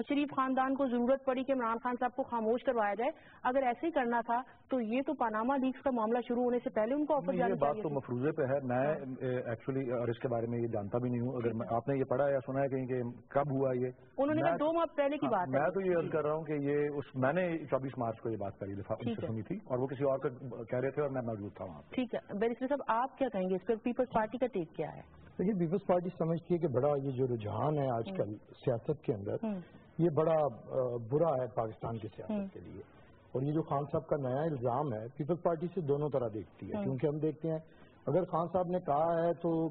شریف خاندان کو ضرورت پڑی کہ عمران خان صاحب کو خاموش کروایا جائے. اگر ایسے ہی کرنا تھا تو یہ تو پاناما لیکس کا معاملہ شروع ہونے سے پہلے ان کو آفر جاری کیا. بات تو مفروضے پہ ہے. میں ایکچولی اور اس کے بارے میں یہ جانتا بھی نہیں ہوں. اگر آپ نے یہ پڑھا یا سنا ہے کہیں کہ کب ہوا یہ, انہوں نے 2 ماہ پہلے کی بات ہے. میں تو یہ عرض کر رہا ہوں کہ یہ میں نے 24 مارچ کو یہ بات کری دفعہ ان سے سنی تھی, اور وہ کسی اور کا کہہ رہے تھے اور میں موجود تھا وہاں. ٹھیک ہے بیرسٹر صاحب, آپ کیا کہیں گے اس پر؟ پیپلز پارٹی کا ٹیک کیا ہے؟ دیکھیے, پیپلز پارٹی سمجھتی ہے کہ بڑا یہ جو رجحان ہے آج کل سیاست کے اندر, یہ بڑا برا ہے پاکستان کی سیاست کے لیے. اور یہ جو خان صاحب کا نیا الزام ہے, پیپلز پارٹی سے دونوں طرح دیکھتی ہے. کیونکہ ہم دیکھتے ہیں اگر خان صاحب نے کہا ہے تو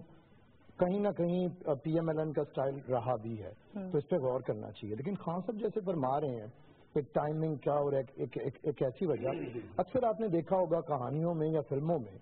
کہیں نہ کہیں پی ایم ایل این کا سٹائل رہا بھی ہے, تو اس پہ غور کرنا چاہیے. لیکن خان صاحب جیسے فرما رہے ہیں ایک ٹائمنگ کا اور ایک ایسی وجہ, اکثر آپ نے دیکھا ہوگا کہانیوں میں یا فلموں میں,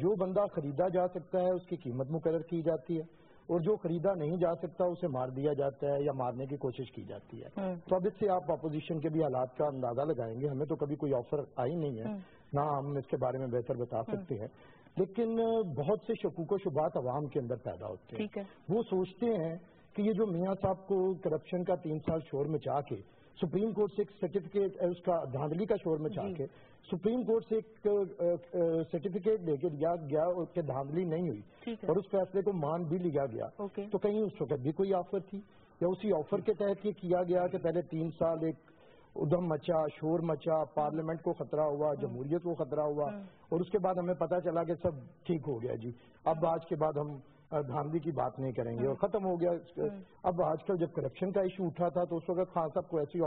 جو بندہ خریدا جا سکتا ہے اس کی قیمت مقرر کی جاتی ہے, اور جو خریدا نہیں جا سکتا اسے مار دیا جاتا ہے یا مارنے کی کوشش کی جاتی ہے. تو اب اس سے آپ اپوزیشن کے بھی حالات کا اندازہ لگائیں گے. ہمیں تو کبھی کوئی آفر آئی نہیں ہے, نہ ہم اس کے بارے میں بہتر بتا سکتے ہیں. لیکن بہت سے شکوک و شبہات عوام کے اندر پیدا ہوتے ہیں. وہ سوچتے ہیں کہ یہ جو میاں صاحب کو کرپشن کا 3 سال شور مچا کے سپریم کورٹ سے ایک سرٹیفکیٹ, اس کا دھاندلی کا شور مچا کے سپریم کورٹ سے ایک سرٹیفکیٹ لے کے دیا گیا کہ دھاندلی نہیں ہوئی اور اس فیصلے کو مان بھی لیا گیا, تو کہیں اس وقت بھی کوئی آفر تھی یا اسی آفر کے تحت یہ کیا گیا کہ پہلے 3 سال ایک ادھم مچا, شور مچا, پارلیمنٹ کو خطرہ ہوا, جمہوریت کو خطرہ ہوا, اور اس کے بعد ہمیں پتہ چلا کہ سب ٹھیک ہو گیا جی, اب آج کے بعد ہم دھاندلی کی بات نہیں کریں گے اور ختم ہو گیا. اب آج کل جب کرپشن کا ایشو اٹھا تھا تو اس وقت خان صاحب کو ایسی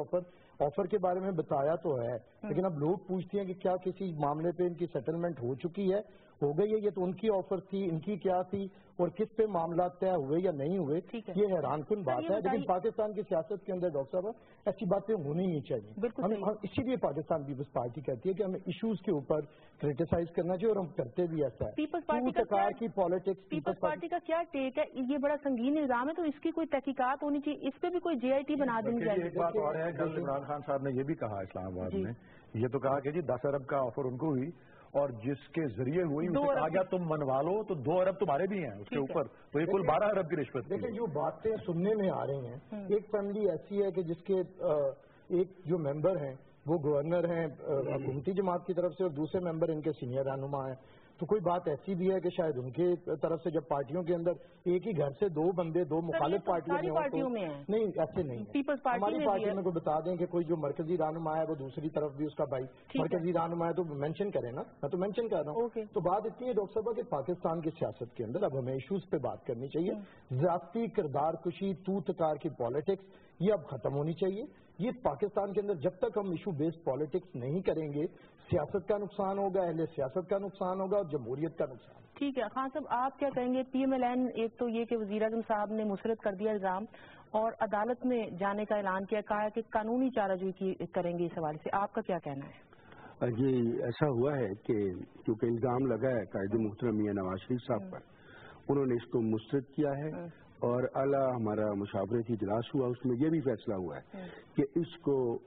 آفر کے بارے میں بتایا تو ہے, لیکن اب لوگ پوچھتے ہیں کہ کیا کسی معاملے پہ ان کی سیٹلمنٹ ہو چکی ہے, ہو گئی ہے, یہ تو ان کی آفر تھی, ان کی کیا تھی, اور کس پہ معاملات طے ہوئے یا نہیں ہوئے, یہ حیران کن بات ہے. لیکن پاکستان کی سیاست کے اندر ڈاکٹر صاحب ایسی باتیں ہونی نہیں چاہیے. اسی لیے پاکستان پیپلز پارٹی کہتی ہے کہ ہمیں ایشوز کے اوپر کریٹیسائز کرنا چاہیے, اور ہم کرتے بھی ایسا ہے. پیپلز پارٹی کا کیا ٹیک ہے؟ یہ بڑا سنگین الزام ہے, تو اس کی کوئی تحقیقات ہونی چاہیے, اس پہ بھی کوئی JIT بنا دینی چاہیے. ایک بات اور ہے, کل عمران خان صاحب نے یہ بھی کہا اسلام آباد میں, یہ تو کہا کہ جی 10 ارب کا آفر ان کو ہوئی, اور جس کے ذریعے ہوئی اسے کہا گیا تم منوا لو, تو 2 ارب تمہارے بھی ہیں اس کے اوپر, تو یہ کل 12 ارب کی رشوت. دیکھیں جو باتیں سننے میں آ رہی ہیں, ایک فیملی ایسی ہے کہ جس کے ایک جو ممبر ہیں وہ گورنر ہیں حکومتی جماعت کی طرف سے, اور دوسرے ممبر ان کے سینئر رہنما ہیں. تو کوئی بات ایسی بھی ہے کہ شاید ان کے طرف سے جب پارٹیوں کے اندر ایک ہی گھر سے 2 بندے 2 مخالف پارٹیوں میں نہیں, ایسے نہیں. ہماری پارٹی میں کوئی بتا دیں کہ کوئی جو مرکزی رہنما ہے وہ دوسری طرف بھی اس کا بھائی مرکزی رہنما ہے تو مینشن کریں نا, میں تو مینشن کر رہا ہوں. تو بات اتنی ہے ڈاکٹر صاحب کہ پاکستان کی سیاست کے اندر اب ہمیں ایشوز پہ بات کرنی چاہیے. ذاتی کردار کشی, تو تکار کی پالیٹکس, یہ اب ختم ہونی چاہیے. یہ پاکستان کے اندر جب تک ہم ایشو بیسڈ پالیٹکس نہیں کریں گے, سیاست کا نقصان ہوگا, اہل سیاست کا نقصان ہوگا, اور جمہوریت کا نقصان. ٹھیک ہے خان صاحب, آپ کیا کہیں گے؟ PMLN ایک تو یہ کہ وزیر اعظم صاحب نے مسترد کر دیا الزام اور عدالت میں جانے کا اعلان کیا, کہا ہے کہ قانونی چارہ جوئی کریں گے اس حوالے سے, آپ کا کیا کہنا ہے؟ جی ایسا ہوا ہے کہ کیونکہ الزام لگا ہے قائد محترم میاں نواز شریف صاحب پر, انہوں نے اس کو مسترد کیا ہے, اور اعلیٰ ہمارا مشاورتی اجلاس ہوا, اس میں یہ بھی فیصلہ ہوا ہے کہ اس کو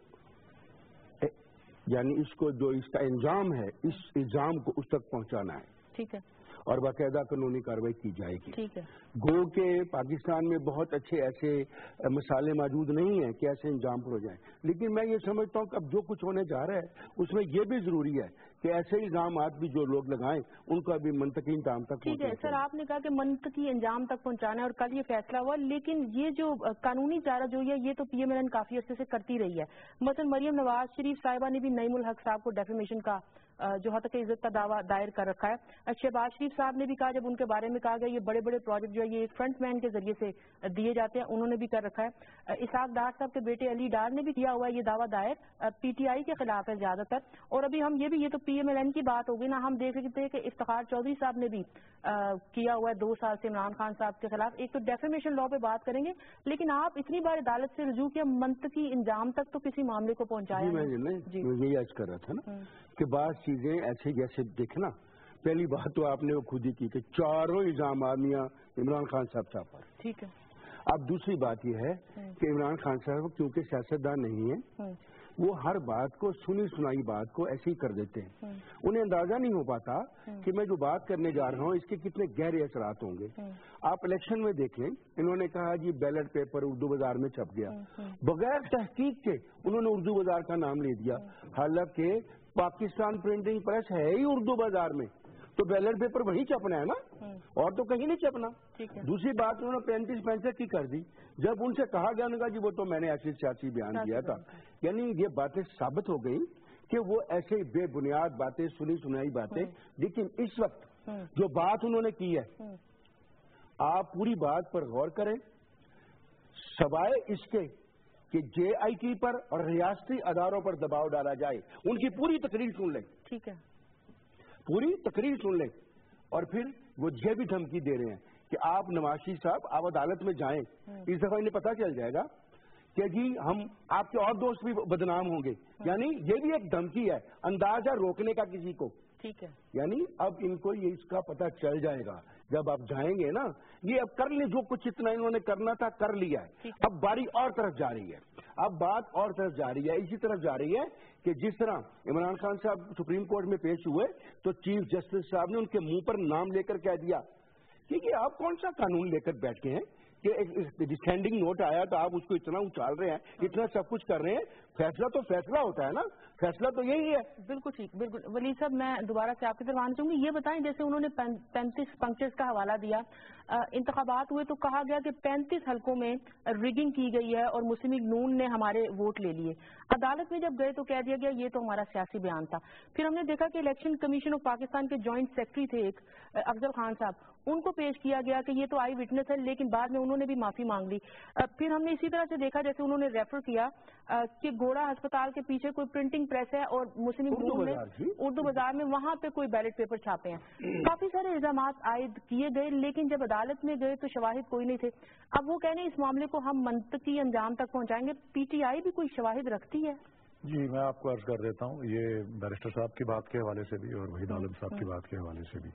یعنی اس کو جو اس کا انجام ہے اس الزام کو اس تک پہنچانا ہے. ٹھیک ہے, اور باقاعدہ قانونی کارروائی کی جائے گی. ٹھیک ہے. گو کہ پاکستان میں بہت اچھے ایسے مسالے موجود نہیں ہیں کہ ایسے انجام پر ہو جائیں, لیکن میں یہ سمجھتا ہوں کہ اب جو کچھ ہونے جا رہا ہے اس میں یہ بھی ضروری ہے کہ ایسے الزامات بھی جو لوگ لگائیں ان کا بھی منطقی انجام تک پہنچانا. ٹھیک ہے سر, آپ نے کہا کہ منطقی انجام تک پہنچانا ہے اور کل یہ فیصلہ ہوا, لیکن یہ جو قانونی چارہ جو ہے یہ تو PMLN کافی عرصے سے کرتی رہی ہے. مثلا مریم نواز شریف صاحبہ نے بھی نعیم الحق صاحب کو ڈیفیمیشن کا جو حد تک عزت کا دعویٰ دائر کر رکھا ہے. شہباز شریف صاحب نے بھی کہا, جب ان کے بارے میں کہا گیا یہ بڑے بڑے پروجیکٹ جو ہے یہ فرنٹ مین کے ذریعے سے دیے جاتے ہیں, انہوں نے بھی کر رکھا ہے. اسحاق ڈار صاحب کے بیٹے علی ڈار نے بھی کیا ہوا ہے یہ دعویٰ دائر, PTI کے خلاف ہے زیادہ تر. اور ابھی ہم یہ تو PMLN کی بات ہوگی نا, ہم دیکھ سکتے ہیں کہ افتخار چودھری صاحب نے بھی کیا ہوا ہے 2 سال سے عمران خان صاحب کے خلاف. ایک تو ڈیفیمیشن لا پہ بات کریں گے, لیکن آپ اتنی بار عدالت سے رجوع کیا, منطقی انجام تک تو کسی معاملے کو پہنچایا. جی میں یہی عرض کر رہا تھا نا کہ بعض چیزیں ایسے جیسے دیکھنا, پہلی بات تو آپ نے وہ خود ہی کی کہ 4 الزامات عمران خان صاحب پر. ٹھیک ہے. اب دوسری بات یہ ہے کہ عمران خان صاحب کیونکہ سیاستدان نہیں ہے، وہ ہر بات کو سنی سنائی بات کو ایسے ہی کر دیتے ہیں. انہیں اندازہ نہیں ہو پاتا کہ میں جو بات کرنے جا رہا ہوں اس کے کتنے گہرے اثرات ہوں گے. آپ الیکشن میں دیکھیں، انہوں نے کہا جی بیلٹ پیپر اردو بازار میں چھپ گیا، بغیر تحقیق کے انہوں نے اردو بازار کا نام لے دیا، حالانکہ پاکستان پرنٹنگ پریس ہے ہی اردو بازار میں، تو بیلٹ پیپر وہیں چھپنا ہے نا، اور تو کہیں نہیں چھپنا. دوسری بات انہوں نے 35-65 کی کر دی. جب ان سے کہا گیا انہوں نے کہا جی وہ تو میں نے ایسی سیاسی بیان دیا تھا. یعنی یہ باتیں ثابت ہو گئی کہ وہ ایسے بے بنیاد باتیں، سنی سنائی باتیں. لیکن اس وقت جو بات انہوں نے کی ہے، آپ پوری بات پر غور کریں، سوائے اس کے کہ جے آئی ٹی پر اور ریاستی اداروں پر دباؤ ڈالا جائے. ان کی پوری تقریر سن لیں، ٹھیک ہے، پوری تقریر سن لیں. اور پھر وہ یہ بھی دھمکی دے رہے ہیں کہ آپ نواز شریف صاحب آپ عدالت میں جائیں، اس دفعہ انہیں پتہ چل جائے گا کہ جی ہم آپ کے اور دوست بھی بدنام ہوں گے. یعنی یہ بھی ایک دھمکی ہے، اندازہ روکنے کا کسی کو. ٹھیک ہے، یعنی اب ان کو یہ اس کا پتہ چل جائے گا جب آپ جائیں گے نا. یہ اب کر لیں جو کچھ اتنا انہوں نے کرنا تھا کر لیا ہے. اب باری اور طرف جا رہی ہے، اب بات اور طرف جا رہی ہے، اسی طرف جا رہی ہے کہ جس طرح عمران خان صاحب سپریم کورٹ میں پیش ہوئے تو چیف جسٹس صاحب نے ان کے منہ پر نام لے کر کہہ دیا کہ یہ آپ کون سا قانون لے کر بیٹھے ہیں کہ ڈسینڈنگ نوٹ آیا تو آپ اس کو اتنا اچھال رہے ہیں، اتنا سب کچھ کر رہے ہیں. فیصلہ تو فیصلہ ہوتا ہے نا، فیصلہ تو یہی ہے. بالکل ٹھیک، بالکل. ولید صاحب میں دوبارہ سے آپ کی طرف آنا چاہوں گی. یہ بتائیں جیسے انہوں نے 35 پنکچرز کا حوالہ دیا، انتخابات ہوئے تو کہا گیا کہ 35 حلقوں میں ریگنگ کی گئی ہے اور مسلم لیگ نون نے ہمارے ووٹ لے لیے. عدالت میں جب گئے تو کہہ دیا گیا یہ تو ہمارا سیاسی بیان تھا. پھر ہم نے دیکھا کہ الیکشن کمیشن آف پاکستان کے جوائنٹ سیکرٹری تھے ایک افضل خان صاحب، ان کو پیش کیا گیا کہ یہ تو آئی وٹنس ہے، لیکن بعد میں انہوں نے بھی معافی مانگ لی. پھر ہم نے اسی طرح سے دیکھا جیسے انہوں نے ریفر کیا کہ گھوڑا ہسپتال کے پیچھے کوئی پرنٹنگ پریس ہے اور مسلم لیگ نے اردو بازار میں وہاں پہ کوئی بیلٹ پیپر چھاپے ہیں. کافی سارے الزامات عائد کیے گئے، لیکن جب عدالت میں گئے تو شواہد کوئی نہیں تھے. اب وہ کہہ رہے ہیں اس معاملے کو ہم منطقی انجام تک پہنچائیں گے. پی ٹی آئی بھی کوئی شواہد رکھتی ہے؟ جی میں آپ کو عرض کر دیتا ہوں، یہ بیرسٹر صاحب کی بات کے حوالے سے بھی اور وحید عالم صاحب کی بات کے حوالے سے بھی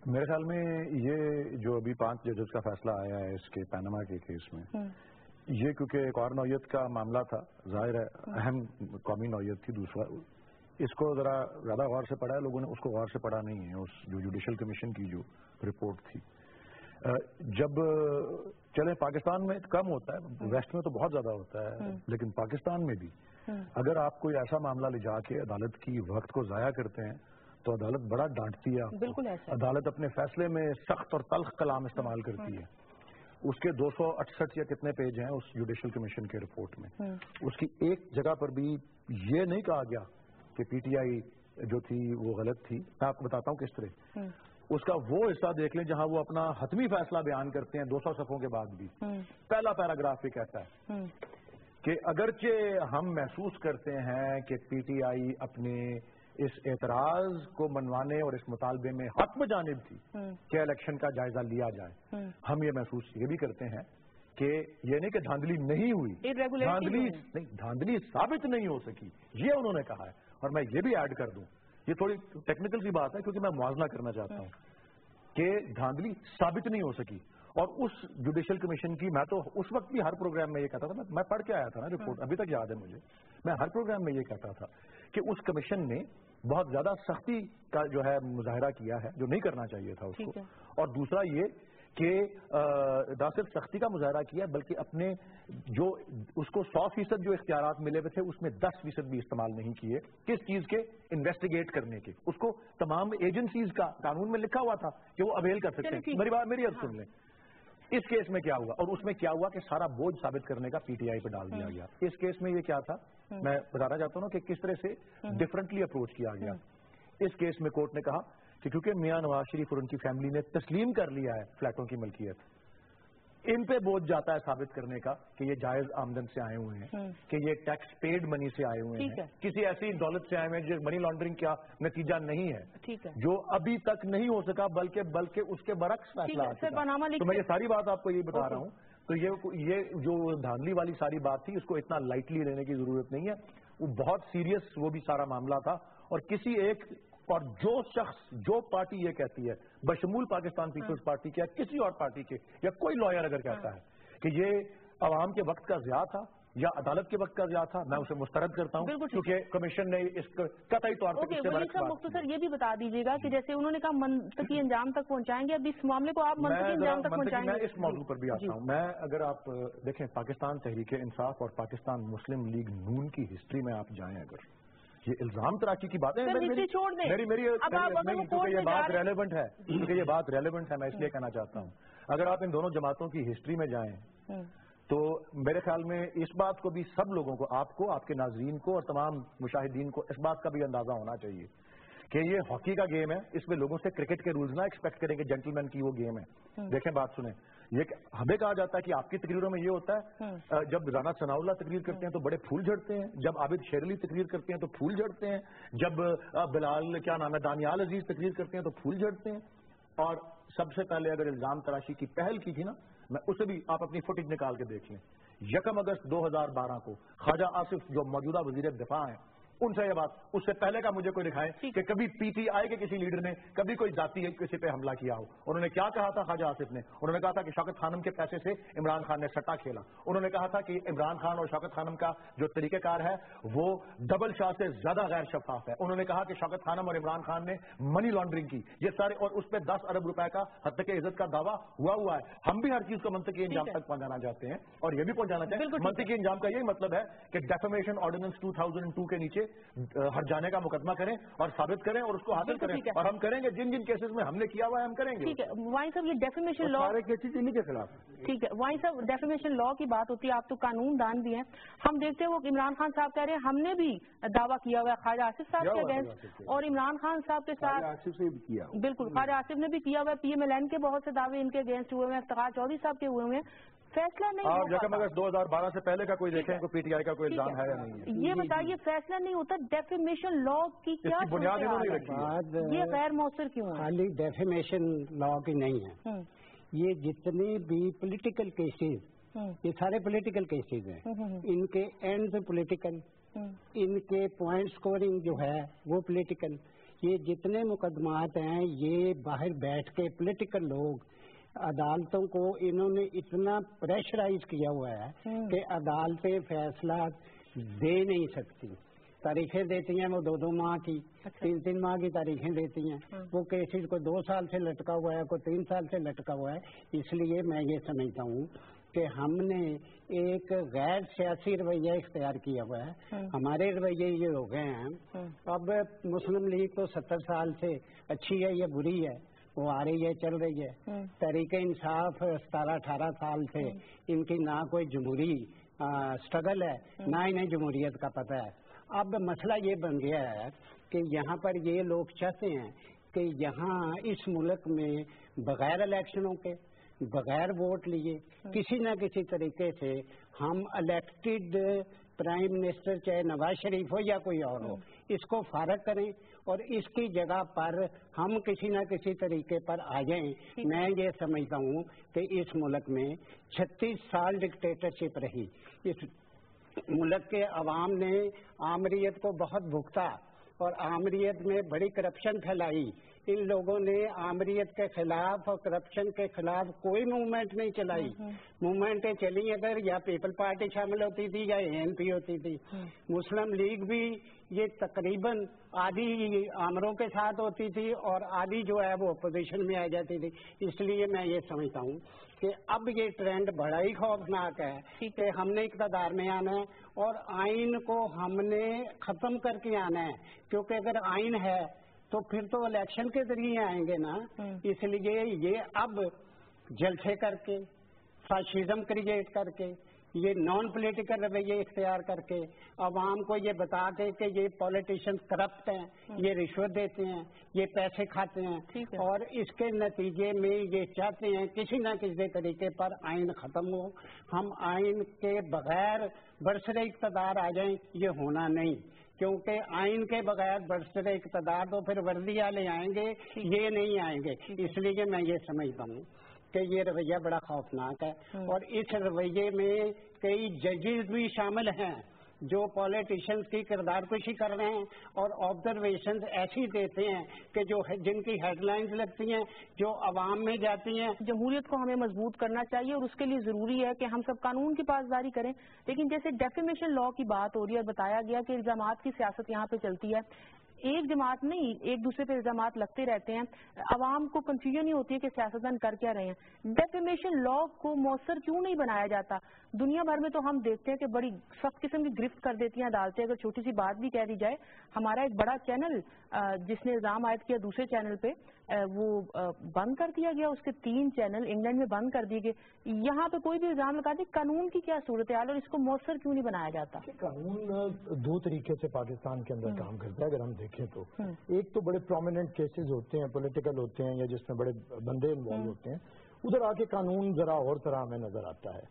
میرے خیال میں یہ جو ابھی 5 ججز کا فیصلہ آیا ہے اس کے پیناما کے کیس میں، یہ کیونکہ ایک اور نوعیت کا معاملہ تھا، ظاہر ہے اہم قومی نوعیت تھی. دوسرا اس کو ذرا زیادہ غور سے پڑھا ہے لوگوں نے، اس کو غور سے پڑھا نہیں ہے. اس جو جوڈیشل کمیشن کی جو رپورٹ تھی، جب چلیں پاکستان میں کم ہوتا ہے، ویسٹ میں تو بہت زیادہ ہوتا ہے، لیکن پاکستان میں بھی اگر آپ کوئی ایسا معاملہ لے جا کے عدالت کی وقت کو ضائع کرتے ہیں تو عدالت بڑا ڈانٹتی ہے. بالکل عدالت اپنے فیصلے میں سخت اور تلخ کلام استعمال کرتی ہے. اس کے 268 یا کتنے پیج ہیں اس جوڈیشل کمیشن کے رپورٹ میں، اس کی ایک جگہ پر بھی یہ نہیں کہا گیا کہ پی ٹی آئی جو تھی وہ غلط تھی. میں آپ کو بتاتا ہوں کس طرح. اس کا وہ حصہ دیکھ لیں جہاں وہ اپنا حتمی فیصلہ بیان کرتے ہیں 200 صفحوں کے بعد بھی. پہلا پیراگراف یہ کہتا ہے کہ اگرچہ ہم محسوس کرتے ہیں کہ پی ٹی آئی اپنے اس اعتراض کو منوانے اور اس مطالبے میں حق بجانب تھی کہ الیکشن کا جائزہ لیا جائے، ہم یہ محسوس یہ بھی کرتے ہیں کہ یہ نہیں کہ دھاندلی نہیں ہوئی، دھاندلی ثابت نہیں ہو سکی، یہ انہوں نے کہا ہے. اور میں یہ بھی ایڈ کر دوں، یہ تھوڑی ٹیکنیکل سی بات ہے کیونکہ میں موازنہ کرنا چاہتا ہوں کہ دھاندلی ثابت نہیں ہو سکی. اور اس جوڈیشل کمیشن کی میں تو اس وقت بھی ہر پروگرام میں یہ کہتا تھا، میں پڑھ کے آیا تھا نا رپورٹ، ابھی تک یاد ہے مجھے، میں ہر پروگرام میں یہ کہتا تھا کہ اس کمیشن نے بہت زیادہ سختی کا جو ہے مظاہرہ کیا ہے جو نہیں کرنا چاہیے تھا اس کو. اور دوسرا یہ کہ نہ صرف سختی کا مظاہرہ کیا بلکہ اپنے جو اس کو 100% جو اختیارات ملے ہوئے تھے اس میں 10% بھی استعمال نہیں کیے. کس چیز کے؟ انویسٹیگیٹ کرنے کے. اس کو تمام ایجنسیز کا قانون میں لکھا ہوا تھا کہ وہ اویل کر سکتے ہیں. میری عرض سن لیں اس کیس میں کیا ہوا، اور اس میں کیا ہوا کہ سارا بوجھ ثابت کرنے کا پی ٹی آئی پہ ڈال دیا گیا. اس کیس میں یہ کیا تھا میں بتانا چاہتا ہوں کہ کس طرح سے ڈفرنٹلی اپروچ کیا گیا. اس کیس میں کورٹ نے کہا کہ کیونکہ میاں نواز شریف اور ان کی فیملی نے تسلیم کر لیا ہے فلیٹوں کی ملکیت، ان پہ بوجھ جاتا ہے ثابت کرنے کا کہ یہ جائز آمدن سے آئے ہوئے ہیں، کہ یہ ٹیکس پیڈ منی سے آئے ہوئے ہیں، کسی ایسی دولت سے آئے ہوئے ہیں جو منی لانڈرنگ کا نتیجہ نہیں ہے، جو ابھی تک نہیں ہو سکا بلکہ اس کے برعکس فیصلہ آ چکا. تو میں یہ ساری بات آپ کو یہ بتا رہا ہوں. تو یہ جو دھاندلی والی ساری بات تھی اس کو اتنا لائٹلی لینے کی ضرورت نہیں ہے. وہ بہت سیریس وہ بھی سارا معاملہ تھا. اور کسی ایک اور جو شخص جو پارٹی یہ کہتی ہے بشمول پاکستان پیپلز پارٹی کے یا کسی اور پارٹی کے یا کوئی لائر اگر کہتا ہے کہ یہ عوام کے وقت کا ضیاع تھا یا عدالت کے وقت کا ضیاع تھا، میں اسے مسترد کرتا ہوں کیونکہ کمیشن نے اس قطعی طور پر مختصر یہ بھی بتا دیجیے گا کہ جیسے انہوں نے کہا منطقی انجام تک پہنچائیں گے، اب اس معاملے کو آپ منطقی انجام تک پہنچائیں گے؟ میں اس موضوع پر بھی آتا ہوں. میں اگر آپ دیکھیں پاکستان تحریک انصاف اور پاکستان مسلم لیگ نون کی ہسٹری میں آپ جائیں، اگر یہ الزام تراشی کی باتیں میری یہ بات ریلیونٹ ہے، کیونکہ یہ بات ریلیونٹ ہے، میں اس لیے کہنا چاہتا ہوں اگر آپ ان دونوں جماعتوں کی ہسٹری میں جائیں تو میرے خیال میں اس بات کو بھی سب لوگوں کو، آپ کو، آپ کے ناظرین کو اور تمام مشاہدین کو اس بات کا بھی اندازہ ہونا چاہیے کہ یہ ہاکی کا گیم ہے، اس میں لوگوں سے کرکٹ کے رولز نہ ایکسپیکٹ کریں کہ جینٹل مین کی وہ گیم ہے. دیکھیں بات سنیں، یہ ہمیں کہا جاتا ہے کہ آپ کی تقریروں میں یہ ہوتا ہے جب رانا ثناء اللہ تقریر کرتے ہیں تو بڑے پھول جھڑتے ہیں، جب عابد شیر علی تقریر کرتے ہیں تو پھول جھڑتے ہیں، جب بلال کیا نام ہے دانیال عزیز تقریر کرتے ہیں تو پھول جھڑتے ہیں. اور سب سے پہلے اگر الزام تراشی کی پہل کی تھی نا، میں اسے بھی آپ اپنی فوٹیج نکال کے دیکھ لیں. 1 اگست 2012 کو خواجہ آصف جو موجودہ وزیر دفاع ہیں ان سے یہ بات، اس سے پہلے کا مجھے کوئی دکھائے کہ کبھی پی ٹی آئی کے کسی لیڈر نے کبھی کوئی ذاتی کسی پہ حملہ کیا ہو. انہوں نے کیا کہا تھا خواجہ آصف نے؟ انہوں نے کہا تھا کہ شوکت خانم کے پیسے سے عمران خان نے سٹا کھیلا. انہوں نے کہا تھا کہ عمران خان اور شوکت خانم کا جو طریقہ کار ہے وہ ڈبل شاہ سے زیادہ غیر شفاف ہے. انہوں نے کہا کہ شوکت خانم اور عمران خان نے منی لانڈرنگ کی، یہ سارے، اور اس پہ 10 ارب روپے کا حد تک عزت کا دعویٰ ہوا ہے. ہم بھی ہر چیز کو منطقی انجام تک پہنچانا چاہتے ہیں اور یہ بھی پہنچانا چاہتے ہیں. منطقی انجام کا یہی مطلب ہے کہ ڈیفیمیشن آرڈیننس 2002 کے نیچے ہٹ جانے کا مقدمہ کریں اور ثابت کریں اور اس کو حاصل کریں، اور ہم کریں گے جن جن کیسز میں ہم نے کیا ہوا ہے ہم کریں گے. ٹھیک ہے وائن صاحب، یہ ڈیفیمیشن لا سارے کیسز انہیں کے خلاف. ٹھیک ہے وائن صاحب، ڈیفیمیشن لا کی بات ہوتی ہے، آپ تو قانون دان بھی ہیں. ہم دیکھتے ہیں وہ عمران خان صاحب کہہ رہے ہیں ہم نے بھی دعویٰ کیا ہوا ہے خواجہ آصف صاحب کے اگینسٹ، اور عمران خان صاحب کے ساتھ آصف نے بھی کیا. بالکل خواجہ آصف نے بھی کیا ہوا ہے. پی ایم ایل این کے بہت سے دعوے ان کے اگینسٹ ہوئے ہیں، افتخار چودھری صاحب کے ہوئے ہیں. فیصلہ نہیں آپ 1 اگست 2012 سے پہلے کا کوئی دیکھیں کوئی پی ٹی آئی کا کوئی الزام ہے یا نہیں ہے؟ یہ بتائیے فیصلہ نہیں ہوتا ڈیفیمیشن لا کی کیا بنیاد انہوں نے رکھی؟ یہ غیر مؤثر کیوں ہے؟ خالی ڈیفیمیشن لا کی نہیں ہے، یہ جتنے بھی پولیٹیکل کیسز، یہ سارے پولیٹیکل کیسز ہیں، ان کے اینڈ پولیٹیکل، ان کے پوائنٹ سکورنگ جو ہے وہ پولیٹیکل. یہ جتنے مقدمات ہیں یہ باہر بیٹھ کے پولیٹیکل لوگ عدالتوں کو انہوں نے اتنا پریشرائز کیا ہوا ہے کہ عدالتیں فیصلہ دے نہیں سکتی. تاریخیں دیتی ہیں وہ 2 ماہ کی، 3 ماہ کی تاریخیں دیتی ہیں. وہ کیسز کو 2 سال سے لٹکا ہوا ہے، کوئی 3 سال سے لٹکا ہوا ہے. اس لیے میں یہ سمجھتا ہوں کہ ہم نے ایک غیر سیاسی رویہ اختیار کیا ہوا ہے. ہمارے رویے یہ ہو گئے ہیں، اب مسلم لیگ تو 70 سال سے اچھی ہے یا بری ہے وہ آ رہی ہے، چل رہی ہے. تحریک انصاف 17-18 سال سے ان کی نہ کوئی جمہوری اسٹرگل ہے نہ انہیں جمہوریت کا پتہ ہے. اب مسئلہ یہ بن گیا ہے کہ یہاں پر یہ لوگ چاہتے ہیں کہ یہاں اس ملک میں بغیر الیکشنوں کے، بغیر ووٹ لیے کسی نہ کسی طریقے سے ہم الیکٹڈ پرائم منسٹر چاہے نواز شریف ہو یا کوئی اور ہو اس کو فارغ کریں اور اس کی جگہ پر ہم کسی نہ کسی طریقے پر آ جائیں. میں یہ سمجھتا ہوں کہ اس ملک میں 36 سال ڈکٹیٹرشپ رہی. اس ملک کے عوام نے آمریت کو بہت بھگتا اور آمریت میں بڑی کرپشن پھیلائی. ان لوگوں نے آمریت کے خلاف اور کرپشن کے خلاف کوئی موومنٹ نہیں چلائی. موومنٹیں چلی اگر یا پیپل پارٹی شامل ہوتی تھی یا ANP ہوتی تھی. مسلم لیگ بھی یہ تقریباً آدھی آمروں کے ساتھ ہوتی تھی اور آدھی جو ہے وہ اپوزیشن میں آ جاتی تھی. اس لیے میں یہ سمجھتا ہوں کہ اب یہ ٹرینڈ بڑا ہی خوفناک ہے کہ ہم نے اقتدار میں آنا ہے اور آئین کو ہم نے ختم کر کے آنا ہے. کیونکہ اگر آئین ہے تو پھر تو الیکشن کے ذریعے آئیں گے نا. اس لیے یہ اب جلسے کر کے، فاشزم کریٹ کر کے، یہ نان پولیٹیکل رویے اختیار کر کے، عوام کو یہ بتا کے کہ یہ پولیٹیشینز کرپٹ ہیں، یہ رشوت دیتے ہیں، یہ پیسے کھاتے ہیں، اور اس کے نتیجے میں یہ چاہتے ہیں کسی نہ کسی طریقے پر آئین ختم ہو. ہم آئین کے بغیر برسر اقتدار آ جائیں، یہ ہونا نہیں. کیونکہ آئین کے بغیر برسر اقتدار تو پھر وردی والے آئیں گے، یہ نہیں آئیں گے. اس لیے میں یہ سمجھتا ہوں کہ یہ رویہ بڑا خوفناک ہے اور اس رویے میں کئی ججز بھی شامل ہیں جو پالیٹیشینز کی کردار کشی کر رہے ہیں اور آبزرویشنز ایسی دیتے ہیں کہ جو جن کی ہیڈ لائنز لگتی ہیں، جو عوام میں جاتی ہیں. جمہوریت کو ہمیں مضبوط کرنا چاہیے اور اس کے لیے ضروری ہے کہ ہم سب قانون کی پاسداری کریں. لیکن جیسے ڈیفیمیشن لا کی بات ہو رہی ہے اور بتایا گیا کہ الزامات کی سیاست یہاں پہ چلتی ہے، ایک جماعت نہیں، ایک دوسرے پہ الزامات لگتے رہتے ہیں، عوام کو کنفیوژن ہی ہوتی ہے کہ سیاستدان کر کیا رہے ہیں. ڈیفیمیشن لا کو مؤثر کیوں نہیں بنایا جاتا؟ دنیا بھر میں تو ہم دیکھتے ہیں کہ بڑی سخت قسم کی گرفت کر دیتی ہیں عدالتیں اگر چھوٹی سی بات بھی کہہ دی جائے. ہمارا ایک بڑا چینل جس نے الزام عائد کیا دوسرے چینل پہ، وہ بند کر دیا گیا، اس کے 3 چینل انگلینڈ میں بند کر دیے گئے. یہاں پہ کوئی بھی الزام لگا دی، قانون کی کیا صورتحال اور اس کو مؤثر کیوں نہیں بنایا جاتا؟ قانون 2 طریقے سے پاکستان کے اندر کام کرتا ہے اگر ہم دیکھیں تو. ایک تو بڑے پرومیننٹ کیسز ہوتے ہیں، پولیٹیکل ہوتے ہیں یا جس میں بڑے بندے انوالو ہوتے ہیں، ادھر آ کے قانون ذرا اور طرح ہمیں نظر آتا ہے.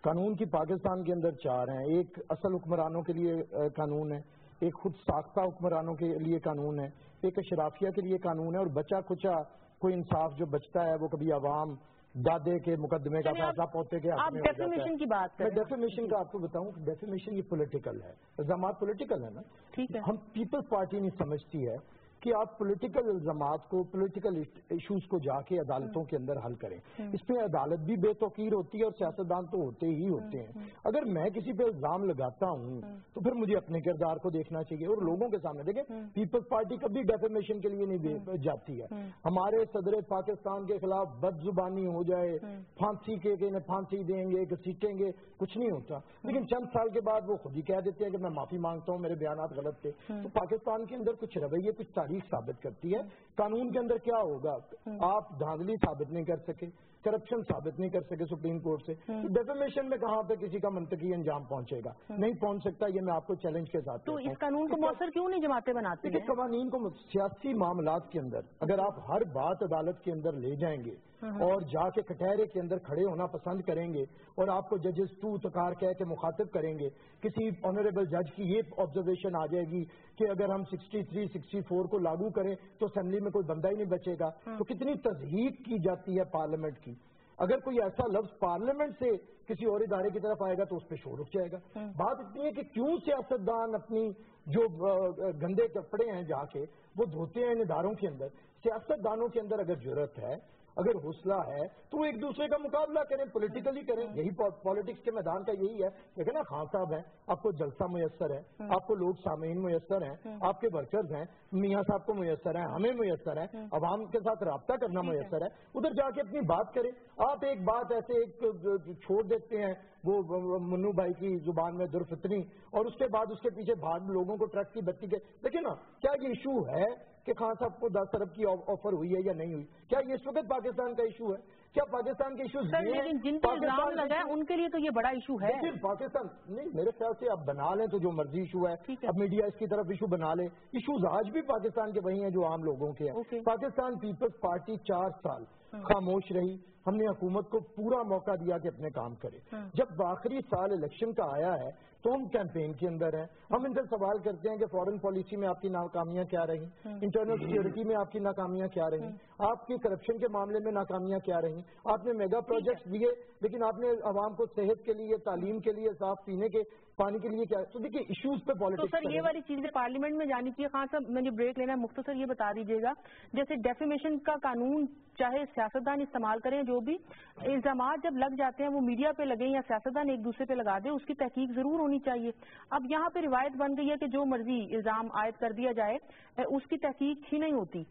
قانون کی پاکستان کے اندر 4 ہیں. ایک اصل حکمرانوں کے لیے قانون ہے، ایک خود ساختہ حکمرانوں کے لیے قانون ہے، ایک اشرافیہ کے لیے قانون ہے، اور بچا کچا کوئی انصاف جو بچتا ہے وہ کبھی عوام دادے کے مقدمے کا فیصلہ پوتے کے آپ ڈیفیمیشن کی بات کریں. میں ڈیفیمیشن کا آپ کو بتاؤں، ڈیفیمیشن یہ پولیٹیکل ہے، الزامات پولیٹیکل ہے نا. ٹھیک ہے. ہم پیپلز پارٹی نہیں سمجھتی ہے کہ آپ پولیٹیکل الزامات کو، پولیٹیکل ایشوز کو جا کے عدالتوں کے اندر حل کریں. اس پہ عدالت بھی بے توقیر ہوتی ہے اور سیاستدان تو ہوتے ہی ہوتے ہیں. اگر میں کسی پہ الزام لگاتا ہوں تو پھر مجھے اپنے کردار کو دیکھنا چاہیے اور لوگوں کے سامنے. دیکھیں پیپلز پارٹی کبھی ڈیفیمیشن کے لیے نہیں جاتی ہے. ہمارے صدر پاکستان کے خلاف بد زبانی ہو جائے، پھانسی کے کہ پھانسی دیں گے، گھسیٹیں گے، کچھ نہیں ہوتا. لیکن چند سال کے بعد وہ خود ہی کہہ دیتے ہیں کہ میں معافی مانگتا ہوں، میرے بیانات غلط تھے. تو پاکستان کے اندر کچھ رویے، کچھ تاریخ ثابت کرتی ہے. قانون کے اندر کیا ہوگا؟ آپ دھاندلی ثابت نہیں کر سکے، کرپشن ثابت نہیں کر سکے سپریم کورٹ سے. ڈیفیمیشن میں کہاں پہ کسی کا منطقی انجام پہنچے گا؟ نہیں پہنچ سکتا. یہ میں آپ کو چیلنج کے ساتھ. تو اس قانون کو مؤثر کیوں نہیں جماعتیں بناتی ہیں؟ قوانین کو سیاسی معاملات کے اندر اگر آپ ہر بات عدالت کے اندر لے جائیں گے اور جا کے کٹہرے کے اندر کھڑے ہونا پسند کریں گے اور آپ کو ججز ٹو تکار کہہ کے مخاطب کریں گے، کسی آنریبل جج کی یہ آبزرویشن آ جائے گی کہ اگر ہم 63, 64 کو لاگو کریں تو اسمبلی میں کوئی بندہ ہی نہیں بچے گا، تو کتنی تضحیق کی جاتی ہے پارلیمنٹ کی. اگر کوئی ایسا لفظ پارلیمنٹ سے کسی اور ادارے کی طرف آئے گا تو اس پہ شور اٹھ جائے گا. بات اتنی ہے کہ کیوں سیاستدان اپنی جو گندے کپڑے ہیں جا کے وہ دھوتے ہیں ان اداروں کے اندر. سیاستدانوں کے اندر اگر جرأت ہے، اگر حوصلہ ہے تو وہ ایک دوسرے کا مقابلہ کریں، پولیٹیکلی کریں. یہی پالیٹکس کے میدان کا یہی ہے. دیکھیں نا، خان صاحب ہیں، آپ کو جلسہ میسر ہے، آپ کو لوگ سامعین میسر ہیں، آپ کے ورکرز ہیں، میاں صاحب کو میسر ہیں، ہمیں میسر ہے، عوام کے ساتھ رابطہ کرنا میسر ہے. ادھر جا کے اپنی بات کریں. آپ ایک بات ایسے ایک چھوڑ دیتے ہیں وہ منو بھائی کی زبان میں درفتنی، اور اس کے بعد اس کے پیچھے بھاگ لوگوں کو ٹرک کی بتی کے. دیکھیں نا، کیا یہ ایشو ہے کہ خان صاحب کو 10 ارب کی آفر ہوئی ہے یا نہیں ہوئی؟ کیا یہ اس وقت پاکستان کا ایشو ہے؟ کیا پاکستان کے ایشو لیکن جن پہ الزام لگا ہے ان کے لیے تو یہ بڑا ایشو ہے. پاکستان نہیں، میرے خیال سے اب بنا لیں تو جو مرضی ایشو ہے. اب میڈیا اس کی طرف ایشو بنا لے. ایشوز آج بھی پاکستان کے وہی ہیں جو عام لوگوں کے ہیں. پاکستان پیپلز پارٹی 4 سال خاموش رہی. ہم نے حکومت کو پورا موقع دیا کہ اپنے کام کرے. جب آخری سال الیکشن کا آیا ہے تو ہم کیمپین کے اندر ہیں. ہم ان سے سوال کرتے ہیں کہ فارن پالیسی میں آپ کی ناکامیاں کیا رہی، انٹرنل سیکورٹی میں آپ کی ناکامیاں کیا رہی، آپ کی کرپشن کے معاملے میں ناکامیاں کیا رہی. آپ نے میگا پروجیکٹس دیے لیکن آپ نے عوام کو صحت کے لیے، تعلیم کے لیے، صاف پینے کے پانی کے لیے کیا. تو دیکھیے ایشوز پہ پالیٹکس. سر یہ والی چیزیں پارلیمنٹ میں جانی چاہیے. خان صاحب مجھے بریک لینا ہے، مختصر یہ بتا دیجیے گا، جیسے ڈیفیمیشن کا قانون چاہے سیاستدان استعمال کریں، جو بھی الزامات جب لگ جاتے ہیں وہ میڈیا پہ لگیں یا سیاستدان ایک دوسرے پہ لگا دے، اس کی تحقیق ضرور ہونی چاہیے. اب یہاں پہ روایت بن گئی ہے کہ جو مرضی الزام عائد کر دیا جائے اس کی تحقیق ہی نہیں ہوتی،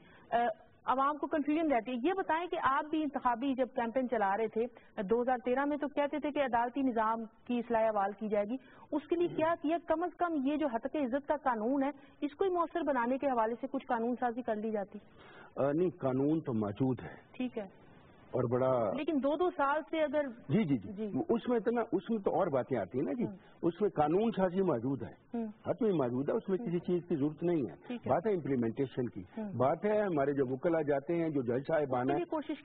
عوام کو کنفیوژن رہتی ہے. یہ بتائیں کہ آپ بھی انتخابی جب کیمپین چلا رہے تھے 2013 میں تو کہتے تھے کہ عدالتی نظام کی اصلاح احوال کی جائے گی. اس کے لیے کیا کیا؟ کم از کم یہ جو حقیقت عزت کا قانون ہے اس کو مؤثر بنانے کے حوالے سے کچھ قانون سازی کر لی جاتی؟ نہیں، قانون تو موجود ہے. ٹھیک ہے. اور بڑا، لیکن 2 سال سے اگر جی اس میں تو اور باتیں آتی ہیں نا جی. اس میں قانون سازی موجود ہے، حد میں موجود ہے، اس میں کسی چیز کی ضرورت نہیں ہے. بات ہے امپلیمنٹیشن کی. بات ہے ہمارے جو وکلا جاتے ہیں، جو جج صاحبان ہیں،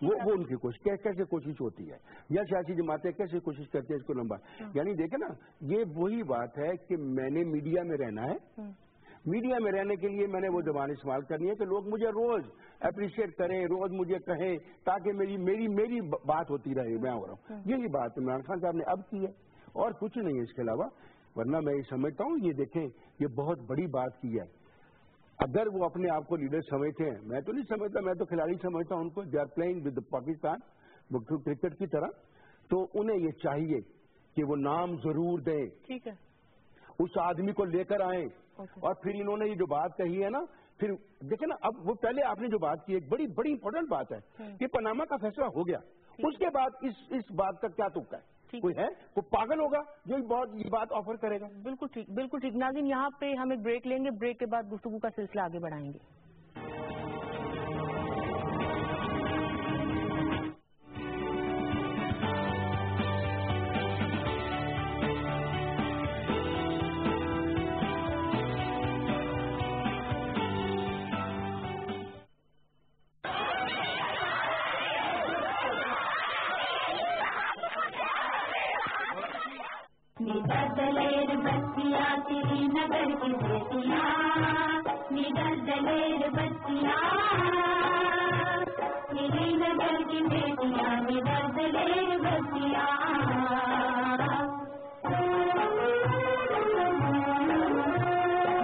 وہ ان کی کوشش کیسے کوشش ہوتی ہے، یا سیاسی جماعتیں کیسے کوشش کرتی ہیں اس کو لمبا. یعنی دیکھیں نا، یہ وہی بات ہے کہ میں نے میڈیا میں رہنا ہے. میڈیا میں رہنے کے لیے میں نے وہ زبان استعمال کرنی ہے کہ لوگ مجھے روز اپریشیٹ کریں، روز مجھے کہیں، تاکہ میری بات ہوتی رہے. میں ہو رہا ہوں. یہی بات عمران خان صاحب نے اب کی ہے اور کچھ نہیں ہے اس کے علاوہ. ورنہ میں یہ سمجھتا ہوں یہ دیکھیں یہ بہت بڑی بات کی ہے. اگر وہ اپنے آپ کو لیڈر سمجھتے ہیں, میں تو نہیں سمجھتا, میں تو کھلاڑی سمجھتا ہوں ان کو, they are playing with Pakistan cricket کی طرح, تو انہیں یہ چاہیے کہ وہ نام ضرور دیں, ٹھیک ہے, اس آدمی کو لے کر آئیں. اور پھر انہوں نے یہ جو بات کہی ہے نا, پھر دیکھیں نا, اب وہ پہلے آپ نے جو بات کی ایک بڑی بڑی امپورٹنٹ بات ہے کہ پاناما کا فیصلہ ہو گیا, اس کے بعد اس بات کا کیا تک ہے؟ کوئی ہے وہ پاگل ہوگا جو یہ بات آفر کرے گا؟ بالکل ٹھیک, بالکل ٹھیک. ناظرین یہاں پہ ہم ایک بریک لیں گے, بریک کے بعد گفتگو کا سلسلہ آگے بڑھائیں گے. دلیر بستیاں تیری نگر کی بیٹیاں, نگر دلیر بستیاں تیری نگر کی بیٹیاں, نگر دلیر بستیاں.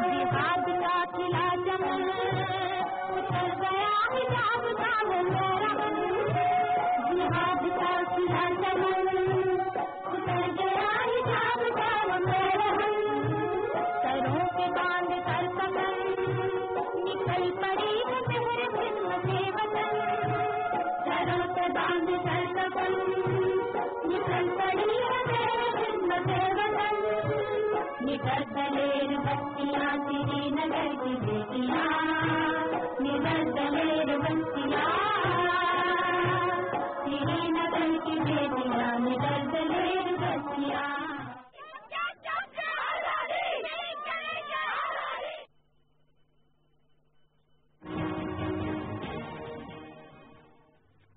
جہاد کا قلعہ چمن اتر گیا حجاب کا وہ میرا, جہاد کا قلعہ چمن اتر گیا نکل پڑی ہے میرے خدمت وطن, سروں پہ باندھ کر کفن, نکل پڑی ہے میرے خدمت وطن. نگر دلیر بستیاں تیری نگر کی بیٹیاں, نگر دلیر بستیاں تیری نگر کی بیٹیاں, نگر دلیر بستیاں.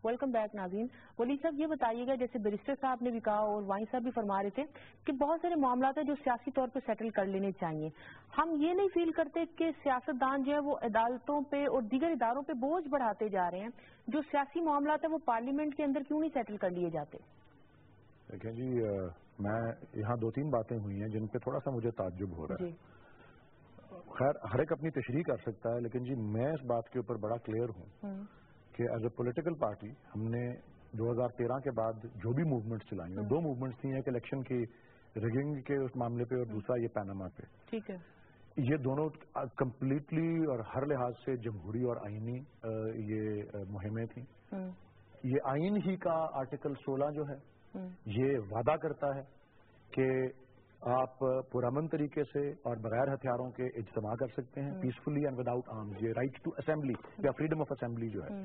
ویلکم بیک ناظرین. ولی صاحب یہ بتائیے گا, جیسے بیرسٹر صاحب نے بھی کہا اور وائن صاحب بھی فرما رہے تھے کہ بہت سارے معاملات ہیں جو سیاسی طور پہ سیٹل کر لینے چاہیے. ہم یہ نہیں فیل کرتے کہ سیاستدان جو ہے وہ عدالتوں پہ اور دیگر اداروں پہ بوجھ بڑھاتے جا رہے ہیں, جو سیاسی معاملات ہیں وہ پارلیمنٹ کے اندر کیوں نہیں سیٹل کر لیے جاتے؟ دیکھیں جی, میں یہاں 2-3 باتیں ہوئی ہیں جن پہ تھوڑا سا مجھے تعجب ہو رہا ہے. خیر ہر ایک اپنی تشریح کر سکتا ہے, لیکن جی میں اس بات کے اوپر بڑا کلیئر ہوں کہ ایز اے پولیٹیکل پارٹی ہم نے 2013 کے بعد جو بھی موومنٹس چلائی ہیں, 2 موومنٹس تھیں, ایک الیکشن کی ریگنگ کے اس معاملے پہ اور دوسرا یہ پاناما پہ. ٹھیک ہے, یہ دونوں کمپلیٹلی اور ہر لحاظ سے جمہوری اور آئینی یہ مہمیں تھیں. یہ آئین ہی کا آرٹیکل 16 جو ہے یہ وعدہ کرتا ہے کہ آپ پرامن طریقے سے اور بغیر ہتھیاروں کے اجتماع کر سکتے ہیں پیسفلی اینڈ وداؤٹ آرمز. یہ رائٹ ٹو اسمبلی یا فریڈم آف اسمبلی جو ہے,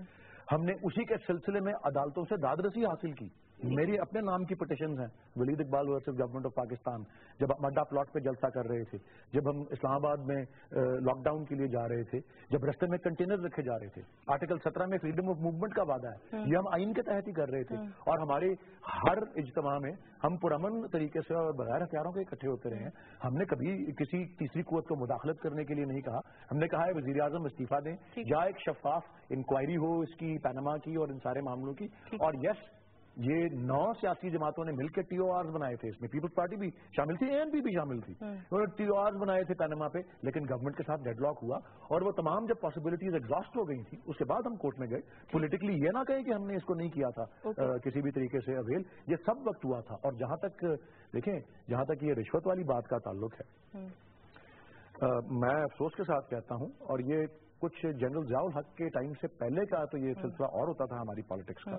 ہم نے اسی کے سلسلے میں عدالتوں سے داد رسی حاصل کی. میری اپنے نام کی پٹیشنز ہیں, Waleed Iqbal versus government of Pakistan, جب ہم اڈا پلاٹ پہ جلسہ کر رہے تھے, جب ہم اسلام آباد میں لاک ڈاؤن کے لیے جا رہے تھے, جب رستے میں کنٹینر رکھے جا رہے تھے. آرٹیکل 17 میں فریڈم آف موومنٹ کا وعدہ ہے, یہ ہم آئین کے تحت ہی کر رہے تھے. اور ہمارے ہر اجتماع میں ہم پرامن طریقے سے اور بغیر ہتھیاروں کے اکٹھے ہوتے رہے ہیں. ہم نے کبھی کسی تیسری قوت کو مداخلت کرنے کے لیے نہیں کہا. ہم نے کہا ہے وزیر اعظم استعفیٰ دیں یا ایک شفاف انکوائری ہو اس کی, پاناما کی اور ان سارے معاملوں کی. اور یس, یہ 9 سیاسی جماعتوں نے مل کے ٹی او آرز بنائے تھے, اس میں پیپلز پارٹی بھی شامل تھی, اے این پی بھی شامل تھی. انہوں نے ٹی او آرز بنائے تھے پاناما پہ, لیکن گورنمنٹ کے ساتھ ڈیڈ لاک ہوا اور وہ تمام جب پاسبلٹیز ایگزاسٹ ہو گئی تھی اس کے بعد ہم کورٹ میں گئے. پولیٹیکلی یہ نہ کہیں کہ ہم نے اس کو نہیں کیا تھا کسی بھی طریقے سے اویل, یہ سب وقت ہوا تھا. اور جہاں تک دیکھیں, جہاں تک یہ رشوت والی بات کا تعلق ہے, میں افسوس کے ساتھ کہتا ہوں, اور یہ کچھ جنرل ضیاء الحق کے ٹائم سے پہلے کا تو یہ سلسلہ اور ہوتا تھا ہماری پالیٹکس کا.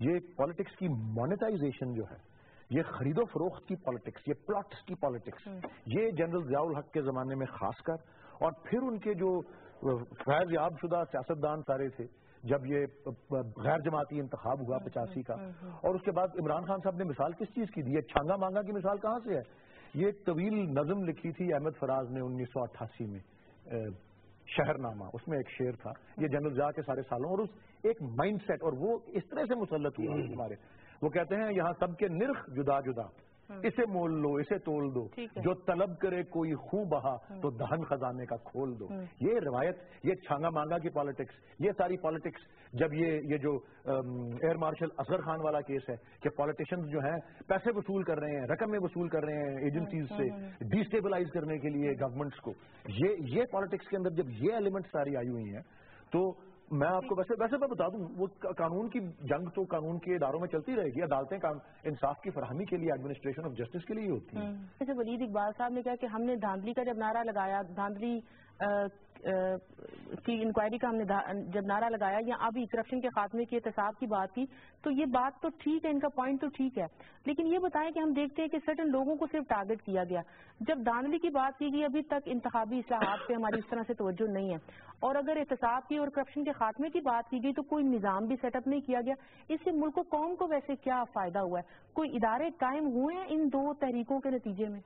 یہ پالیٹکس کی مانیٹائزیشن جو ہے, یہ خرید و فروخت کی پالیٹکس, یہ پلاٹس کی پالیٹکس, یہ جنرل ضیاء الحق کے زمانے میں خاص کر, اور پھر ان کے جو فیض یاب شدہ سیاستدان سارے تھے, جب یہ غیر جماعتی انتخاب ہوا 85 کا, اور اس کے بعد عمران خان صاحب نے مثال کس چیز کی دی ہے؟ چھانگا مانگا کی مثال کہاں سے ہے؟ یہ ایک طویل نظم لکھی تھی احمد فراز نے 1988 میں, شہر نامہ, اس میں ایک شعر تھا. یہ جنرل ضیاء کے سارے سالوں اور اس ایک مائنڈ سیٹ, اور وہ اس طرح سے مسلط ہوا ہمارے. وہ کہتے ہیں یہاں سب کے نرخ جدا جدا, اسے مول لو اسے تول دو, جو طلب کرے کوئی خوں بہا تو دہن خزانے کا کھول دو. یہ روایت, یہ چھانگا مانگا کی پالیٹکس, یہ ساری پالیٹکس, جب یہ جو ایئر مارشل اصغر خان والا کیس ہے کہ پالیٹیشنز جو ہیں پیسے وصول کر رہے ہیں, رقمیں وصول کر رہے ہیں ایجنسیز سے ڈی اسٹیبلائز کرنے کے لیے گورنمنٹس کو, یہ پالیٹکس کے اندر جب یہ ایلیمنٹ ساری آئی ہوئی ہیں تو میں آپ کو ویسے میں بتا دوں, وہ قانون کی جنگ تو قانون کے اداروں میں چلتی رہے گی. عدالتیں انصاف کی فراہمی کے لیے, ایڈمنسٹریشن آف جسٹس کے لیے ہوتی ہیں. جیسے ولید اقبال صاحب نے کہا کہ ہم نے دھاندلی کا جب نعرہ لگایا, دھاندلی کی انکوائری کا ہم نے جب نعرہ لگایا, یا ابھی کرپشن کے خاتمے کی احتساب کی بات کی, تو یہ بات تو ٹھیک ہے, ان کا پوائنٹ تو ٹھیک ہے, لیکن یہ بتائیں کہ ہم دیکھتے ہیں کہ سرٹن لوگوں کو صرف ٹارگٹ کیا گیا. جب دھاندلی کی بات کی گئی, ابھی تک انتخابی اصلاحات پہ ہماری اس طرح سے توجہ نہیں ہے, اور اگر احتساب کی اور کرپشن کے خاتمے کی بات کی گئی تو کوئی نظام بھی سیٹ اپ نہیں کیا گیا. اس سے ملک و قوم کو ویسے کیا فائدہ ہوا ہے؟ کوئی ادارے قائم ہوئے ہیں ان دو تحریکوں کے نتیجے میں؟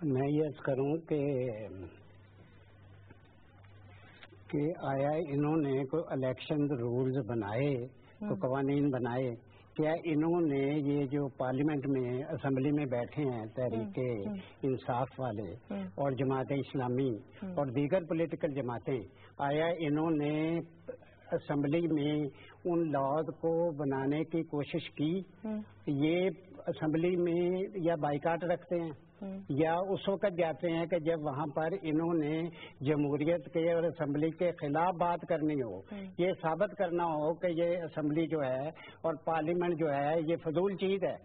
میں یہ عرض کروں کہ آیا انہوں نے کوئی الیکشن رولز بنائے, کوئی قوانین بنائے, کیا انہوں نے یہ جو پارلیمنٹ میں اسمبلی میں بیٹھے ہیں تحریک انصاف والے اور جماعت اسلامی اور دیگر پولیٹیکل جماعتیں, آیا انہوں نے اسمبلی میں ان لاز کو بنانے کی کوشش کی؟ یہ اسمبلی میں یا بائیکاٹ رکھتے ہیں یا اس وقت جاتے ہیں کہ جب وہاں پر انہوں نے جمہوریت کے اور اسمبلی کے خلاف بات کرنی ہو, یہ ثابت کرنا ہو کہ یہ اسمبلی جو ہے اور پارلیمنٹ جو ہے یہ فضول چیز ہے.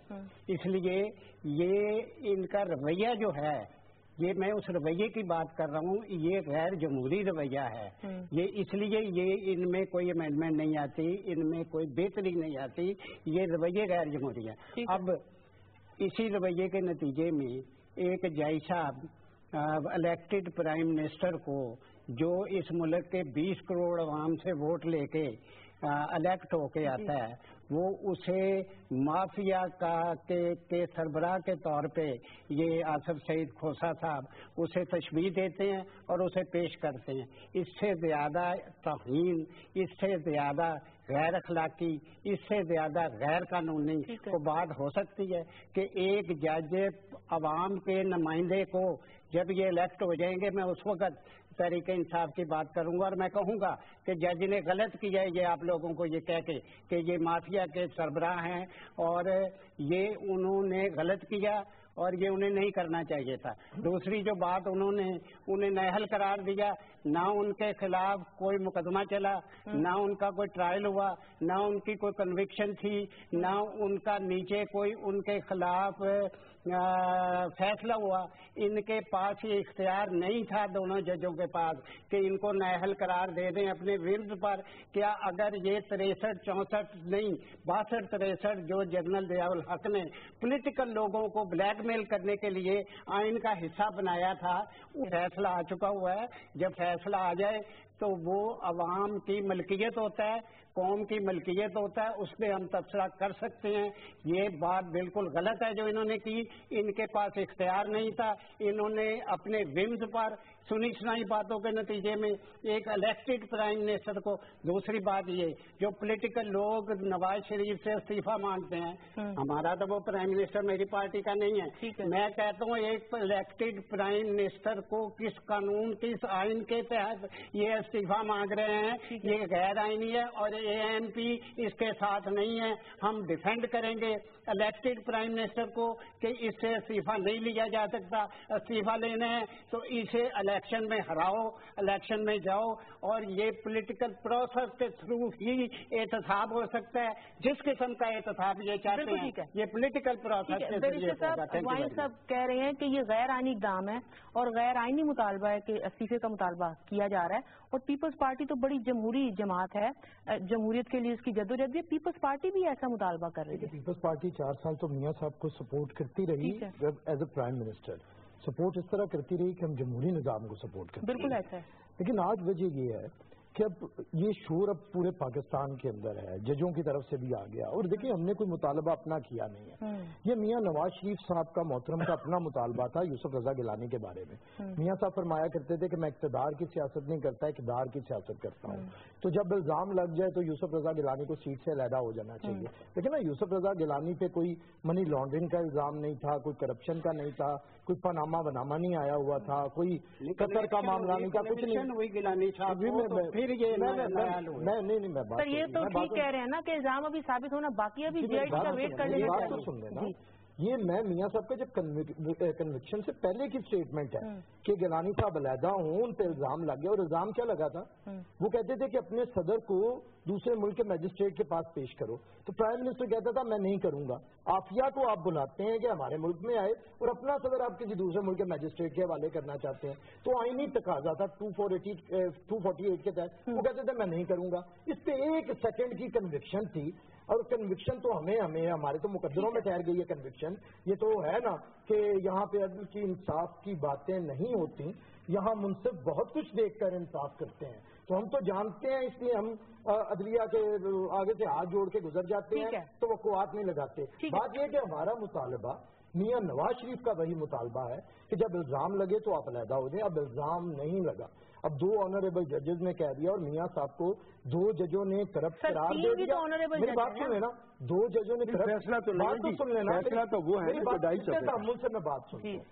اس لیے یہ ان کا رویہ جو ہے, یہ میں اس رویے کی بات کر رہا ہوں, یہ غیر جمہوری رویہ ہے. یہ اس لیے یہ ان میں کوئی امینڈمنٹ نہیں آتی, ان میں کوئی بہتری نہیں آتی, یہ رویے غیر جمہوری ہے. اب اسی رویے کے نتیجے میں ایک جائی صاحب الیکٹڈ پرائم منسٹر کو جو اس ملک کے 20 کروڑ عوام سے ووٹ لے کے الیکٹ ہو کے آتا ہے, وہ اسے مافیا کے سربراہ کے طور پہ یہ آصف سعید کھوسا صاحب اسے تشبیہ دیتے ہیں اور اسے پیش کرتے ہیں. اس سے زیادہ توہین, اس سے زیادہ غیر اخلاقی, اس سے زیادہ غیر قانونی کو بات ہو سکتی ہے کہ ایک جج عوام کے نمائندے کو جب یہ الیکٹ ہو جائیں گے, میں اس وقت تحریک انصاف کی بات کروں گا اور میں کہوں گا کہ جج نے غلط کیا ہے یہ آپ لوگوں کو یہ کہہ کے کہ یہ مافیا کے سربراہ ہیں اور یہ انہوں نے غلط کیا اور یہ انہیں نہیں کرنا چاہیے تھا. دوسری جو بات انہیں نااہل قرار دیا, نہ ان کے خلاف کوئی مقدمہ چلا, نہ ان کا کوئی ٹرائل ہوا, نہ ان کی کوئی کنوکشن تھی, نہ ان کا نیچے کوئی ان کے خلاف فیصلہ ہوا. ان کے پاس یہ اختیار نہیں تھا دونوں ججوں کے پاس کہ ان کو نااہل قرار دے دیں اپنے ورد پر. کیا اگر یہ 63-64 نہیں 62-63 جو جنرل ضیاء الحق نے پولیٹیکل لوگوں کو بلیک میل کرنے کے لیے آئین کا حصہ بنایا تھا, وہ فیصلہ آ چکا ہوا ہے. جب فیصلہ آ جائے تو وہ عوام کی ملکیت ہوتا ہے, قوم کی ملکیت ہوتا ہے, اس پہ ہم تبصرہ کر سکتے ہیں. یہ بات بالکل غلط ہے جو انہوں نے کی, ان کے پاس اختیار نہیں تھا. انہوں نے اپنے ومز پر سنی سنائی باتوں کے نتیجے میں ایک الیکٹڈ پرائم منسٹر کو. دوسری بات یہ جو پولیٹیکل لوگ نواز شریف سے استعفیٰ مانگتے ہیں, ہمارا تو وہ پرائم منسٹر میری پارٹی کا نہیں ہے. میں کہتا ہوں ایک الیکٹڈ پرائم منسٹر کو کس قانون کس آئین کے تحت یہ استعفیٰ مانگ رہے ہیں, یہ غیر آئینی ہے اور ANP اس کے ساتھ نہیں ہے. ہم ڈیفینڈ کریں گے الیکٹڈ پرائم منسٹر کو کہ اس سے استعفیٰ نہیں لیا جا سکتا. استعفیٰ لینا ہے تو اسے الیکشن میں ہراؤ, الیکشن میں جاؤ, اور یہ پولیٹیکل پروسیس کے تھرو ہی احتساب ہو سکتا ہے. جس قسم کا احتساب یہ چاہتے ہیں یہ پولیٹیکل پروسیس کے ذریعے صاحب کہہ رہے ہیں کہ یہ غیر آئینی اقدام ہے اور غیر آئینی مطالبہ ہے کہ استعفے کا مطالبہ کیا جا رہا ہے. اور پیپلز پارٹی تو بڑی جمہوری جماعت ہے, جمہوریت کے لیے اس کی جدوجہد ہے. پیپلز پارٹی بھی ایسا مطالبہ کر رہی ہے. پیپلز پارٹی 4 سال تو میاں صاحب کو سپورٹ کرتی رہی as a prime minister, support اس طرح کرتی رہی کہ ہم جمہوری نظام کو سپورٹ کرتے ہیں. بالکل ایسا ہے. لیکن آج وجہ یہ ہے کہ اب یہ شور اب پورے پاکستان کے اندر ہے، ججوں کی طرف سے بھی آ گیا. اور دیکھیں ہم نے کوئی مطالبہ اپنا کیا نہیں ہے، یہ میاں نواز شریف صاحب کا محترم کا اپنا مطالبہ تھا یوسف رضا گیلانی کے بارے میں. میاں صاحب فرمایا کرتے تھے کہ میں اقتدار کی سیاست نہیں کرتا، اقتدار کی سیاست کرتا ہوں. تو جب الزام لگ جائے تو یوسف رضا گیلانی کو سیٹ سے علیحدہ ہو جانا چاہیے. لیکن نا یوسف رضا گیلانی پہ کوئی منی لانڈرنگ کا الزام نہیں تھا، کوئی کرپشن کا نہیں تھا، کوئی پاناما بناما نہیں آیا ہوا تھا، کوئی قطر کا معاملہ نہیں تھا، کچھ نہیں. سر یہ تو ٹھیک کہہ رہے ہیں نا کہ الزام ابھی ثابت ہونا باقی، ابھی جی آئی ٹی کا ویٹ کر لینا. بات تو سن لینا، یہ میں میاں صاحب کا جب کنوکشن سے پہلے کی اسٹیٹمنٹ ہے کہ گیلانی صاحب علیحدہ ہوں، ان پہ الزام لگ گیا. اور الزام کیا لگا تھا؟ وہ کہتے تھے کہ اپنے صدر کو دوسرے ملک کے میجسٹریٹ کے پاس پیش کرو. تو پرائم منسٹر کہتا تھا میں نہیں کروں گا. عافیہ کو آپ بلاتے ہیں کہ ہمارے ملک میں آئے اور اپنا صدر آپ کسی دوسرے ملک کے میجسٹریٹ کے حوالے کرنا چاہتے ہیں. تو آئینی تقاضا تھا 248 کے تحت، وہ کہتے تھے میں نہیں کروں گا. اس پہ 1 سیکنڈ کی کنوکشن تھی. اور کنوکشن تو ہمیں ہمارے تو مقدروں میں ٹھہر گئی ہے کنوکشن. یہ تو ہے نا کہ یہاں پہ عدل کی انصاف کی باتیں نہیں ہوتی، یہاں منصف بہت کچھ دیکھ کر انصاف کرتے ہیں. تو ہم تو جانتے ہیں، اس لیے ہم عدلیہ کے آگے سے ہاتھ جوڑ کے گزر جاتے ہیں، توقعات نہیں لگاتے. بات یہ کہ ہمارا مطالبہ میاں نواز شریف کا وہی مطالبہ ہے کہ جب الزام لگے تو آپ علیحدہ ہو جائیں. اب الزام نہیں لگا، اب 2 آنریبل ججز نے کہہ دیا اور میاں صاحب کو 2 ججوں نے کرپٹ قرار دے دیا. میری بات سن لینا، 2 ججوں نے فیصلہ تو بات تو سن لینا، فیصلہ تو وہ ہے تعامل سے میں بات سنتا ہوں.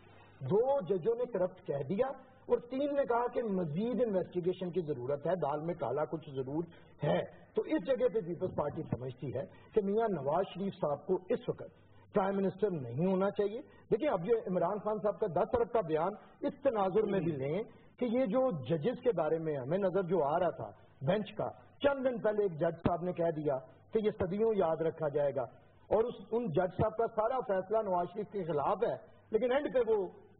2 ججوں نے کرپٹ کہہ دیا اور 3 نے کہا کہ مزید انویسٹیگیشن کی ضرورت ہے، دال میں کالا کچھ ضرور ہے. تو اس جگہ پہ پیپلز پارٹی سمجھتی ہے کہ میاں نواز شریف صاحب کو اس وقت پرائم منسٹر نہیں ہونا چاہیے. دیکھیں اب یہ عمران خان صاحب کا 10 ارب کا بیان اس تناظر میں بھی لیں کہ یہ جو ججز کے بارے میں ہمیں نظر جو آ رہا تھا بینچ کا، چند دن پہلے ایک جج صاحب نے کہہ دیا کہ یہ صدیوں یاد رکھا جائے گا. اور ان جج صاحب کا سارا فیصلہ نواز شریف کے خلاف ہے، لیکن اینڈ پہ وہ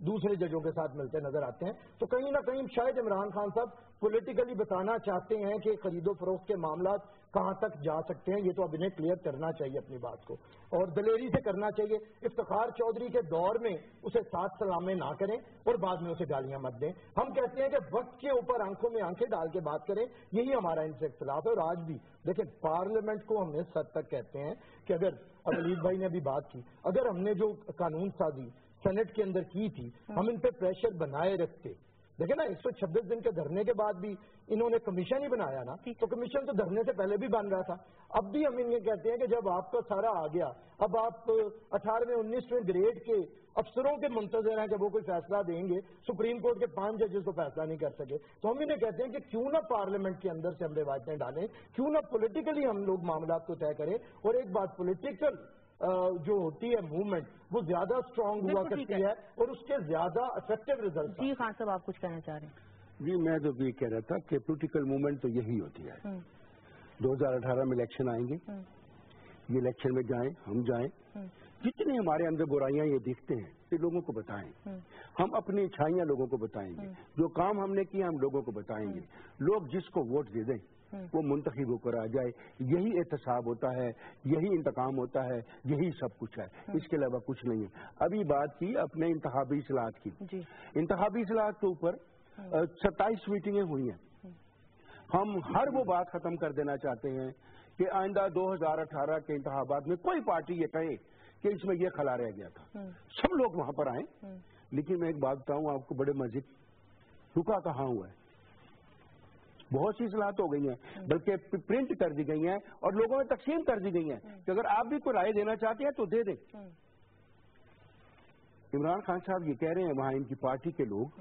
دوسرے ججوں کے ساتھ ملتے نظر آتے ہیں. تو کہیں نہ کہیں شاید عمران خان صاحب پولیٹیکلی بتانا چاہتے ہیں کہ خرید و فروخت کے معاملات کہاں تک جا سکتے ہیں. یہ تو اب انہیں کلیئر کرنا چاہیے اپنی بات کو، اور دلیری سے کرنا چاہیے. افتخار چودھری کے دور میں اسے 7 سلامیں نہ کریں اور بعد میں اسے گالیاں مت دیں. ہم کہتے ہیں کہ وقت کے اوپر آنکھوں میں آنکھیں ڈال کے بات کریں، یہی ہمارا ان سے اختلاف ہے. اور آج بھی دیکھیں پارلیمنٹ کو ہم اس حد تک کہتے ہیں کہ اگر ولید بھائی نے ابھی بات کی، اگر ہم نے جو قانون سازی سینٹ کے اندر کی تھی، ہم ان پہ پریشر بنائے رکھتے. دیکھیں نا 126 دن کے دھرنے کے بعد بھی انہوں نے کمیشن ہی بنایا نا، تو کمیشن تو دھرنے سے پہلے بھی بن رہا تھا. اب بھی ہم یہ کہتے ہیں کہ جب آپ کا سارا آ گیا، اب آپ 18ویں 19ویں گریڈ کے افسروں کے منتظر ہیں کہ وہ کوئی فیصلہ دیں گے. سپریم کورٹ کے 5 ججز تو فیصلہ نہیں کر سکے. تو ہم انہیں کہتے ہیں کہ کیوں نہ پارلیمنٹ کے اندر سے ہم روایتیں ڈالیں، کیوں نہ پولیٹیکلی ہم لوگ معاملات کو طے کریں. اور ایک بات، پولیٹیکل جو ہوتی ہے موومنٹ وہ زیادہ اسٹرانگ ہوا کرتی ہے اور اس کے زیادہ افیکٹو ریزلٹ. جی خان صاحب آپ کچھ کہنا چاہ رہے ہیں؟ جی میں تو یہ کہہ رہا تھا کہ پولیٹیکل موومنٹ تو یہی ہوتی ہے. 2018 میں الیکشن آئیں گے، یہ الیکشن میں جائیں، ہم جائیں، جتنی ہمارے اندر برائیاں یہ دیکھتے ہیں یہ لوگوں کو بتائیں. ہم اپنی اچھائیاں لوگوں کو بتائیں گے، جو کام ہم نے کیا ہم لوگوں کو بتائیں گے. لوگ جس کو ووٹ دے دیں وہ منتخب ہو کر آ جائے. یہی احتساب ہوتا ہے، یہی انتقام ہوتا ہے، یہی سب کچھ ہے، اس کے علاوہ کچھ نہیں ہے. ابھی بات کی اپنے انتخابی اصلاحات کی. انتخابی اصلاحات کے اوپر 27 میٹنگیں ہوئی ہیں. ہم ہر وہ بات ختم کر دینا چاہتے ہیں کہ آئندہ 2018 کے انتخابات میں کوئی پارٹی یہ کہے کہ اس میں یہ خلا رہ گیا تھا. سب لوگ وہاں پر آئیں. لیکن میں ایک بات بتاؤں آپ کو بڑے مزید، رکا کہاں ہوا ہے. بہت سی اصلاحات ہو گئی ہیں، بلکہ پرنٹ کر دی گئی ہیں اور لوگوں میں تقسیم کر دی گئی ہیں کہ اگر آپ بھی کوئی رائے دینا چاہتے ہیں تو دے دیں. عمران خان صاحب یہ کہہ رہے ہیں وہاں ان کی پارٹی کے لوگ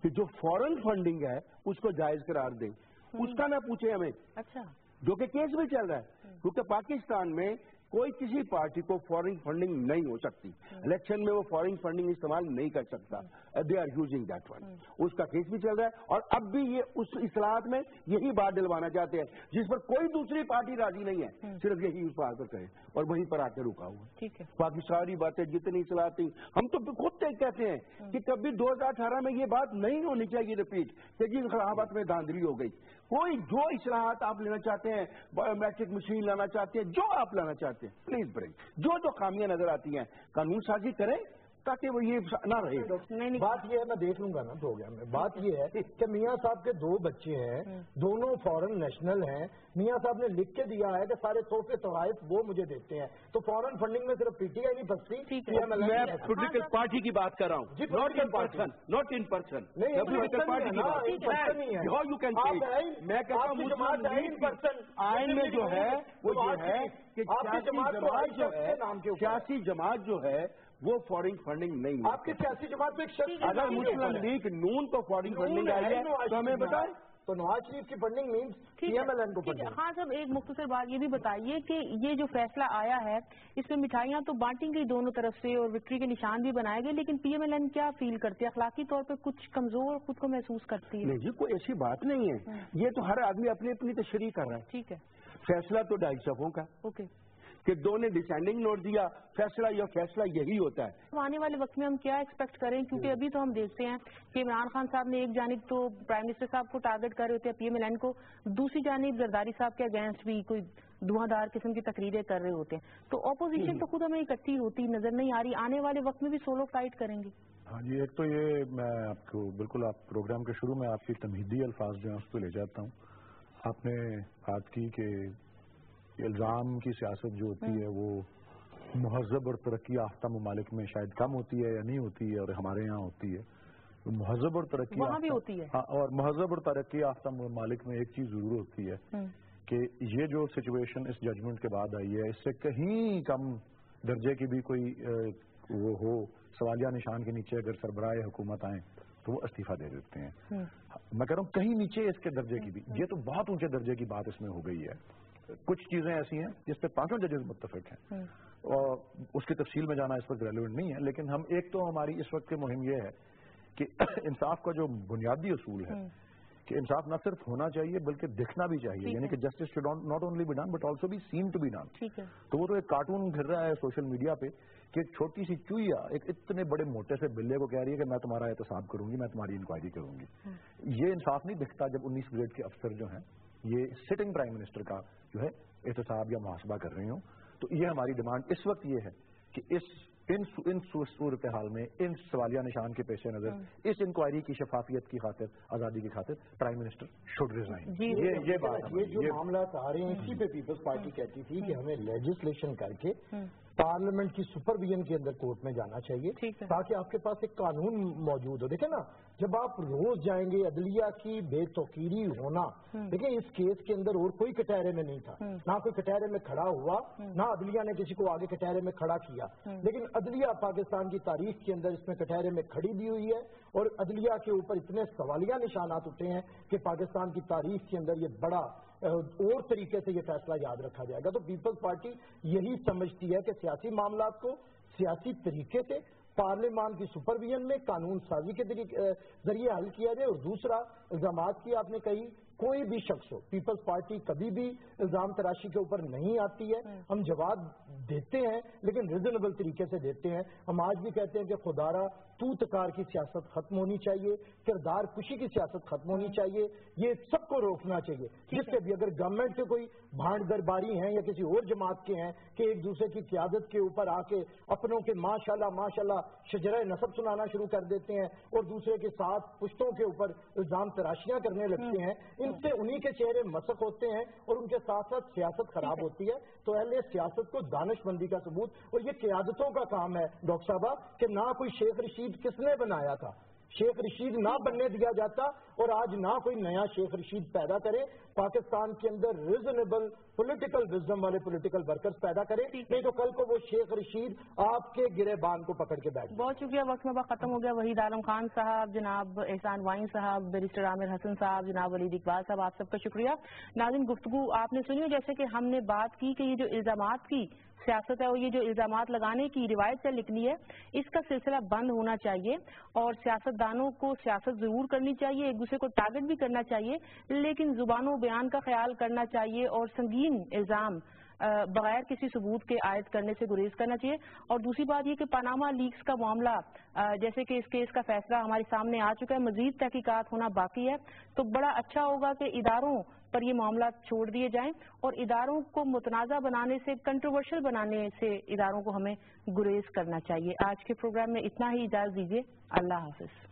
کہ جو فورن فنڈنگ ہے اس کو جائز قرار دیں. اس کا نہ پوچھیں ہمیں. اچھا. جو کہ کیس بھی چل رہا ہے، کیونکہ پاکستان میں کوئی کسی پارٹی کو فورن فنڈنگ نہیں ہو سکتی. الیکشن میں وہ فورن فنڈنگ استعمال نہیں کر سکتا. They are using that one. اس کا کیس بھی چل رہا ہے اور اب بھی یہ اس اصلاحات میں یہی بات دلوانا چاہتے ہیں جس پر کوئی دوسری پارٹی راضی نہیں ہے، صرف یہی اس بات پر کہے اور وہیں پر آ کے رکا ہوا. ٹھیک ہے. باقی ساری باتیں جتنی اصلاحات تھیں ہم تو خود کہتے ہیں کہ کبھی 2018 میں یہ بات نہیں ہونی چاہیے رپیٹ کہ جن انتخابات میں دھاندلی ہو گئی. کوئی جو اصلاحات آپ لینا چاہتے ہیں، بایو میٹرک مشین لانا چاہتے ہیں، جو آپ لانا چاہتے ہیں پلیز برنگ. جو خامیاں نظر آتی ہیں قانون سازی کریں تاکہ وہ یہ نہ رہے. بات یہ ہے, میں دیکھ لوں گا نا تو ہو گیا. بات یہ ہے کہ میاں صاحب کے 2 بچے ہیں, دونوں فورن نیشنل ہیں. میاں صاحب نے لکھ کے دیا ہے کہ سارے تحفے طوائف وہ مجھے دیتے ہیں, تو فورن فنڈنگ میں صرف پی ٹی آئی نہیں پھنستی. میں پولیٹیکل پارٹی کی بات کر رہا ہوں, not in person. Political party کی بات میں کہتا ہوں مسلم آئین میں جو ہے وہ یہ ہے کہ سیاسی جماعت جو ہے وہ فارن فنڈنگ نہیں. آپ کی سیاسی جماعت میں ایک شخص اگر مسلم لیگ نون تو فارن فنڈنگ آئی ہے تو ہمیں بتائیں. تو نواز شریف کی funding means P M L N کو فنڈنگ. ہاں صاحب, ایک مختصر بات یہ بھی بتائیے کہ یہ جو فیصلہ آیا ہے اس میں مٹھائیاں تو بانٹیں گئی دونوں طرف سے اور وکٹری کے نشان بھی بنائے گئے, لیکن پی ایم ایل این کیا فیل کرتی ہے؟ اخلاقی طور پہ کچھ کمزور خود کو محسوس کرتی ہے؟ نہیں جی, کوئی ایسی بات نہیں ہے. یہ تو ہر آدمی اپنی اپنی تشریح کر رہا ہے. ٹھیک ہے, فیصلہ تو 2.5 صفوں کا اوکے کہ 2 نے ڈسینڈنگ نوٹ دیا. فیصلہ یہی ہوتا ہے. آنے والے وقت میں ہم کیا ایکسپیکٹ کریں, کیونکہ ابھی تو ہم دیکھتے ہیں کہ عمران خان صاحب نے ایک جانب تو پرائم منسٹر صاحب کو ٹارگٹ کر رہے ہوتے ہیں پی ایم ایل این کو, دوسری جانب زرداری صاحب کے اگینسٹ بھی کوئی دھواں دار قسم کی تقریریں کر رہے ہوتے ہیں. تو اپوزیشن تو خود ہمیں اکٹھی ہوتی نظر نہیں آ رہی. آنے والے وقت میں بھی سولو فائٹ کریں گے؟ ہاں جی, ایک تو یہ میں آپ کو بالکل آپ پروگرام کے شروع میں آپ کی تمہیدی الفاظ جو ہیں اس پہ لے جاتا ہوں. آپ نے بات کی کہ الزام کی سیاست جو ہوتی ہے وہ مہذب اور ترقی یافتہ ممالک میں شاید کم ہوتی ہے یا نہیں ہوتی ہے, اور ہمارے یہاں ہوتی ہے. مہذب اور ترقی وہاں بھی ہوتی ہے. ہاں, اور مہذب اور ترقی یافتہ ممالک میں ایک چیز ضرور ہوتی ہے کہ یہ جو سچویشن اس ججمنٹ کے بعد آئی ہے اس سے کہیں کم درجے کی بھی کوئی وہ ہو, سوالیہ نشان کے نیچے اگر سربراہ حکومت آئیں تو وہ استعفیٰ دے دیتے ہیں. میں کہہ رہا ہوں کہیں نیچے اس کے درجے کی بھی, یہ تو بہت اونچے درجے کی بات اس میں ہو گئی ہے. کچھ چیزیں ایسی ہیں جس پہ 5 ججز متفق ہیں, اور اس کی تفصیل میں جانا اس وقت ریلیونٹ نہیں ہے. لیکن ہم ایک تو ہماری اس وقت کی مہم یہ ہے کہ انصاف کا جو بنیادی اصول ہے کہ انصاف نہ صرف ہونا چاہیے بلکہ دکھنا بھی چاہیے, یعنی کہ justice should not only be done but also be seen to be done. تو وہ تو ایک کارٹون گھر رہا ہے سوشل میڈیا پہ کہ ایک چھوٹی سی چوہیا ایک اتنے بڑے موٹے سے بلے کو کہہ رہی ہے کہ میں تمہارا احتساب کروں گی, میں تمہاری انکوائری کروں گی. یہ انصاف نہیں دکھتا جب 19 گریڈ کے افسر جو ہیں یہ سٹنگ پرائم منسٹر کا جو ہے احتساب یا محاسبہ کر رہی ہوں. تو یہ ہماری ڈیمانڈ اس وقت یہ ہے کہ ان صورتحال میں ان سوالیہ نشان کے پیش نظر اس انکوائری کی شفافیت کی خاطر, آزادی کی خاطر پرائم منسٹر شوڈ ریزائن. یہ بات, یہ جو معاملات آ رہے ہیں اسی پہ پیپلز پارٹی کہتی تھی کہ ہمیں لیجسلیشن کر کے پارلیمنٹ کی سپرویژن کے اندر کورٹ میں جانا چاہیے تاکہ آپ کے پاس ایک قانون موجود ہو. دیکھیں نا, جب آپ روز جائیں گے عدلیہ کی بے توقیری ہونا, دیکھیں اس کیس کے اندر اور کوئی کٹہرے میں نہیں تھا, نہ کوئی کٹہرے میں کھڑا ہوا, نہ عدلیہ نے کسی کو آگے کٹہرے میں کھڑا کیا, لیکن عدلیہ پاکستان کی تاریخ کے اندر اس میں کٹہرے میں کھڑی بھی ہوئی ہے, اور عدلیہ کے اوپر اتنے سوالیہ نشانات اٹھے ہیں کہ پاکستان کی تاریخ کے اندر یہ بڑا اور طریقے سے یہ فیصلہ یاد رکھا جائے گا. تو پیپلز پارٹی یہی سمجھتی ہے کہ سیاسی معاملات کو سیاسی طریقے سے پارلیمان کی سپرویژن میں قانون سازی کے ذریعے حل کیا جائے. اور دوسرا, الزامات کی آپ نے کہی, کوئی بھی شخص ہو, پیپلز پارٹی کبھی بھی الزام تراشی کے اوپر نہیں آتی ہے. ہم جواب دیتے ہیں لیکن ریزنیبل طریقے سے دیتے ہیں. ہم آج بھی کہتے ہیں کہ خدارا تو تکار کی سیاست ختم ہونی چاہیے, کردار کشی کی سیاست ختم ہونی چاہیے, یہ سب کو روکنا چاہیے. جس سے بھی اگر گورنمنٹ کے کوئی بھانڈ درباری ہیں یا کسی اور جماعت کے ہیں کہ ایک دوسرے کی قیادت کے اوپر آ کے اپنوں کے ماشاءاللہ شجرہ نسب سنانا شروع کر دیتے ہیں اور دوسرے کے ساتھ پشتوں کے اوپر الزام تراشیاں کرنے لگتے ہیں, ان سے انہی کے چہرے مسخ ہوتے ہیں اور ان کے ساتھ ساتھ سیاست خراب ہوتی ہے. تو اہل سیاست کو دانش مندی کا ثبوت, اور یہ قیادتوں کا کام ہے ڈاکٹر صاحبہ کہ نہ کوئی شیخ رشید کس نے بنایا تھا, شیخ رشید نہ بننے دیا جاتا, اور آج نہ کوئی نیا شیخ رشید پیدا کرے. پاکستان کے اندر ریزنیبل پولیٹیکل وزڈم والے پولیٹیکل ورکرز پیدا کرے, نہیں تو کل کو وہ شیخ رشید آپ کے گرے بان کو پکڑ کے بیٹھ. بہت شکریہ, وقت میں ختم ہو گیا. وحید عالم خان صاحب, جناب احسان وائن صاحب, بیرسٹر عامر حسن صاحب, جناب ولید اقبال صاحب, آپ سب کا شکریہ. ناظرین, گفتگو آپ نے سنی, جیسے کہ ہم نے بات کی کہ یہ جو الزامات کی سیاست ہے اور یہ جو الزامات لگانے کی روایت سے نکلی ہے, اس کا سلسلہ بند ہونا چاہیے, اور سیاستدانوں کو سیاست ضرور کرنی چاہیے, ایک دوسرے کو ٹارگٹ بھی کرنا چاہیے, لیکن زبان و بیان کا خیال کرنا چاہیے, اور سنگین الزام بغیر کسی ثبوت کے عائد کرنے سے گریز کرنا چاہیے. اور دوسری بات یہ کہ پاناما لیکس کا معاملہ جیسے کہ اس کیس کا فیصلہ ہمارے سامنے آ چکا ہے, مزید تحقیقات ہونا باقی ہے, تو بڑا اچھا ہوگا کہ اداروں پر یہ معاملات چھوڑ دیے جائیں اور اداروں کو متنازع بنانے سے, کنٹروورشل بنانے سے اداروں کو ہمیں گریز کرنا چاہیے. آج کے پروگرام میں اتنا ہی, اجازت دیجیے. اللہ حافظ.